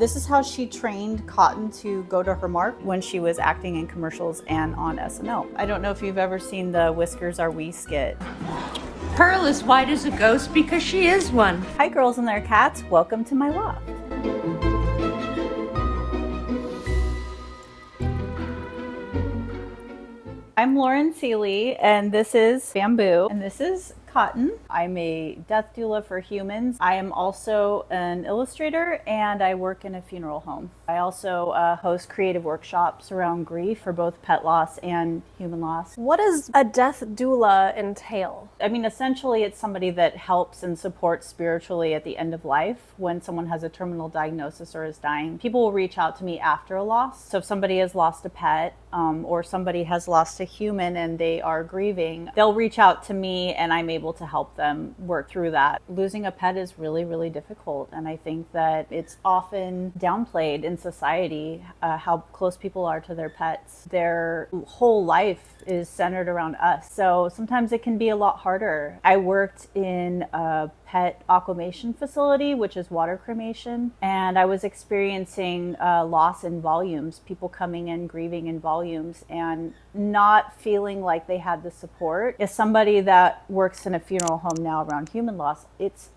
This is how she trained Cotton to go to her mark when she was acting in commercials and on SNL. I don't know if you've ever seen the Whiskers Are We skit. Pearl is white as a ghost because she is one. Hi girls and their cats, welcome to my loft. I'm Lauren Seeley and this is Bamboo and this is Cotton. I'm a death doula for humans. I am also an illustrator and I work in a funeral home. I also host creative workshops around grief for both pet loss and human loss. What does a death doula entail? I mean, essentially it's somebody that helps and supports spiritually at the end of life when someone has a terminal diagnosis or is dying. People will reach out to me after a loss. So if somebody has lost a pet or somebody has lost a human and they are grieving, they'll reach out to me and I'm able to help them work through that. Losing a pet is really, really difficult. And I think that it's often downplayed in society how close people are to their pets. Their whole life is centered around us. So sometimes it can be a lot harder. I worked in a pet aquamation facility, which is water cremation, and I was experiencing loss in volumes, people coming in grieving in volumes and not feeling like they had the support. As somebody that works in a funeral home now around human loss,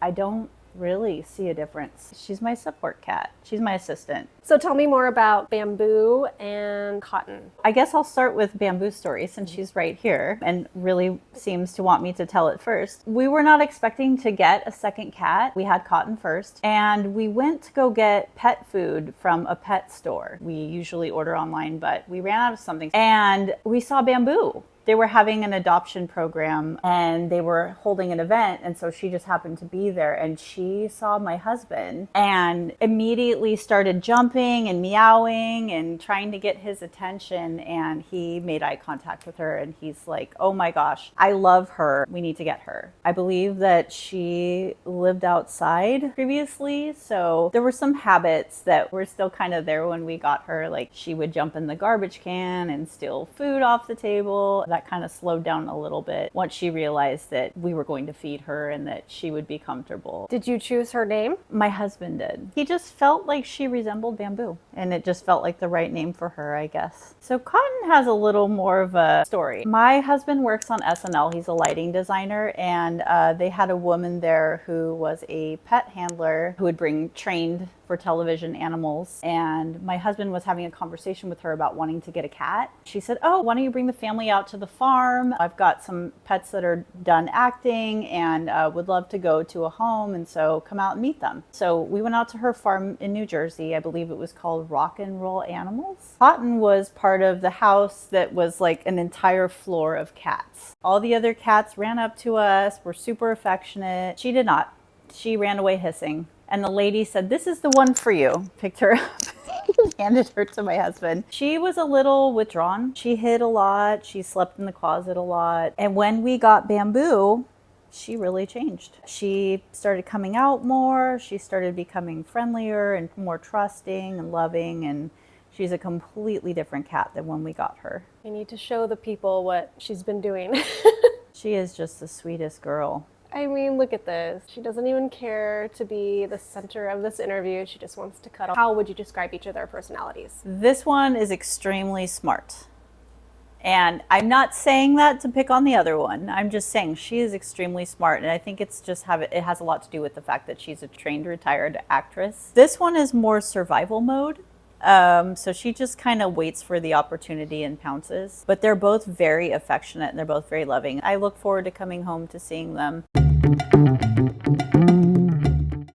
I don't really see a difference. She's my support cat. She's my assistant. So tell me more about Bamboo and Cotton. I guess I'll start with Bamboo's story since she's right here and really seems to want me to tell it first. We were not expecting to get a second cat. We had Cotton first and we went to go get pet food from a pet store. We usually order online, but we ran out of something and we saw Bamboo. They were having an adoption program and they were holding an event. And so she just happened to be there and she saw my husband and immediately started jumping and meowing and trying to get his attention. And he made eye contact with her and he's like, oh my gosh, I love her. We need to get her. I believe that she lived outside previously. So there were some habits that were still kind of there when we got her. Like she would jump in the garbage can and steal food off the table. That kind of slowed down a little bit once she realized that we were going to feed her and that she would be comfortable. Did you choose her name? My husband did. He just felt like she resembled Bamboo and it just felt like the right name for her, I guess. So Cotton has a little more of a story. My husband works on SNL. He's a lighting designer and they had a woman there who was a pet handler who would bring trained for television animals. And my husband was having a conversation with her about wanting to get a cat. She said, oh, why don't you bring the family out to the farm? I've got some pets that are done acting and would love to go to a home. And so come out and meet them. So we went out to her farm in New Jersey. I believe it was called Rock and Roll Animals. Cotton was part of the house that was like an entire floor of cats. All the other cats ran up to us, were super affectionate. She did not. She ran away hissing. And the lady said, this is the one for you. Picked her up, handed her to my husband. She was a little withdrawn. She hid a lot. She slept in the closet a lot. And when we got Bamboo, she really changed. She started coming out more. She started becoming friendlier and more trusting and loving. And she's a completely different cat than when we got her. You need to show the people what she's been doing. She is just the sweetest girl. I mean, look at this. She doesn't even care to be the center of this interview. She just wants to cuddle. How would you describe each of their personalities? This one is extremely smart. And I'm not saying that to pick on the other one. I'm just saying she is extremely smart. And I think it has a lot to do with the fact that she's a trained retired actress. This one is more survival mode. So she just kind of waits for the opportunity and pounces. But they're both very affectionate and they're both very loving. I look forward to coming home to seeing them.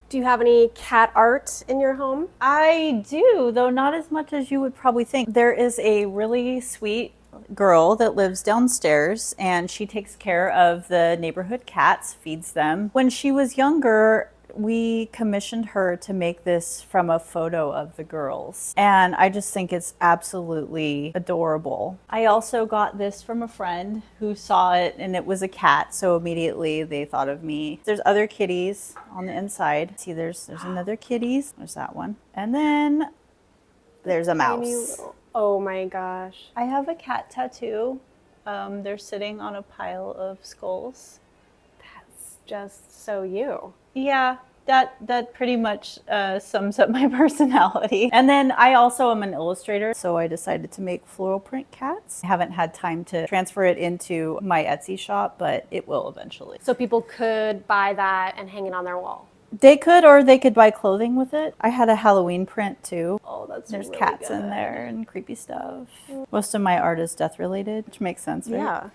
Do you have any cat art in your home? I do, though not as much as you would probably think. There is a really sweet girl that lives downstairs and she takes care of the neighborhood cats, feeds them. When she was younger, we commissioned her to make this from a photo of the girls. And I just think it's absolutely adorable. I also got this from a friend who saw it and it was a cat. So immediately they thought of me. There's other kitties on the inside. See, there's another kitties. There's that one. And then there's a mouse. Oh my gosh. I have a cat tattoo. They're sitting on a pile of skulls. That's just so you. Yeah. that pretty much sums up my personality. And then I also am an illustrator, so I decided to make floral print cats. I haven't had time to transfer it into my Etsy shop, but it will eventually. So people could buy that and hang it on their wall. They could, or they could buy clothing with it. I had a Halloween print too. Oh, that's There's really cats good. in there and creepy stuff. Most of my art is death related, which makes sense, right? Yeah.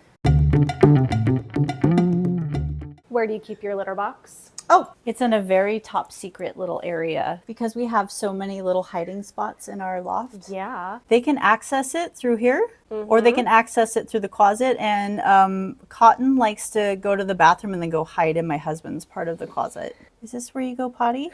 Where do you keep your litter box? Oh, it's in a very top secret little area because we have so many little hiding spots in our loft. Yeah. They can access it through here or they can access it through the closet. And Cotton likes to go to the bathroom and then go hide in my husband's part of the closet. Is this where you go potty?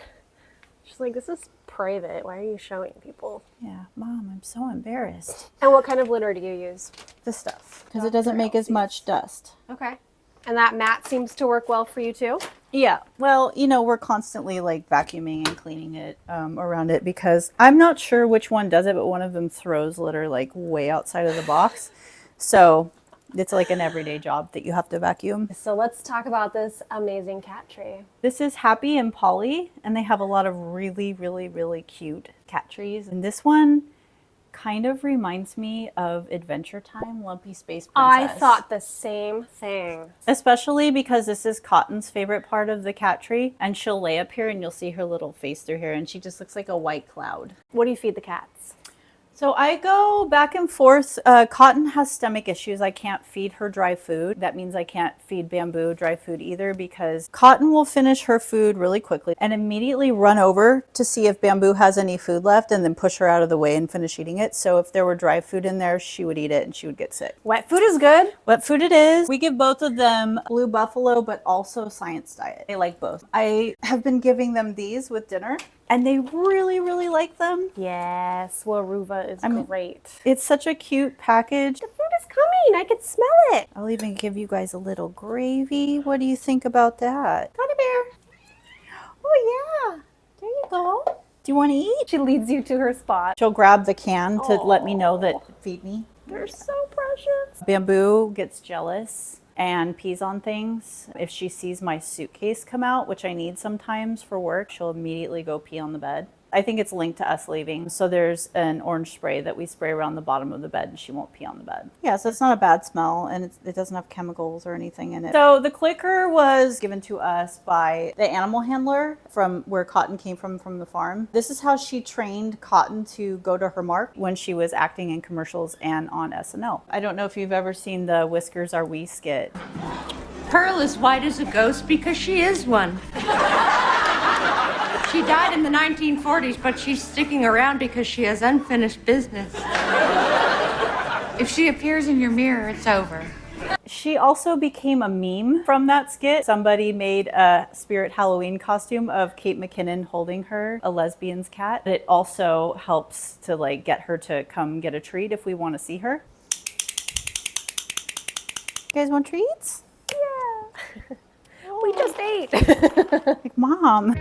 She's like, this is private. Why are you showing people? Yeah, Mom, I'm so embarrassed. And what kind of litter do you use? This stuff, because it doesn't make as much dust. Okay. And that mat seems to work well for you too? Yeah, well, you know, we're constantly like vacuuming and cleaning it around it because I'm not sure which one does it, but one of them throws litter like way outside of the box. So it's like an everyday job that you have to vacuum. So let's talk about this amazing cat tree. This is Happy and Polly, and they have a lot of really, really, really cute cat trees. And this one kind of reminds me of Adventure Time, Lumpy Space Princess. I thought the same thing. Especially because this is Cotton's favorite part of the cat tree, and she'll lay up here and you'll see her little face through here, and she just looks like a white cloud. What do you feed the cats? So I go back and forth. Cotton has stomach issues. I can't feed her dry food. That means I can't feed Bamboo dry food either because Cotton will finish her food really quickly and immediately run over to see if Bamboo has any food left and then push her out of the way and finish eating it. So if there were dry food in there, she would eat it and she would get sick. Wet food is good. Wet food it is. We give both of them Blue Buffalo, but also Science Diet. They like both. I have been giving them these with dinner. And they really, really like them. Yes, Waruva is great. It's such a cute package. The food is coming. I can smell it. I'll even give you guys a little gravy. What do you think about that? Teddy bear. Oh, yeah. There you go. Do you want to eat? She leads you to her spot. She'll grab the can to let me know that feed me. They're so precious. Bamboo gets jealous and pees on things. If she sees my suitcase come out, which I need sometimes for work, she'll immediately go pee on the bed. I think it's linked to us leaving. So there's an orange spray that we spray around the bottom of the bed and she won't pee on the bed. Yeah, so it's not a bad smell and it doesn't have chemicals or anything in it. So the clicker was given to us by the animal handler from where Cotton came from the farm. This is how she trained Cotton to go to her mark when she was acting in commercials and on SNL. I don't know if you've ever seen the Whiskers Are We skit. Pearl is white as a ghost because she is one. She died in the 1940s, but she's sticking around because she has unfinished business. If she appears in your mirror, it's over. She also became a meme from that skit. Somebody made a Spirit Halloween costume of Kate McKinnon holding her, a lesbian's cat. It also helps to like get her to come get a treat if we want to see her. You guys want treats? Yeah. We just ate. Like, Mom.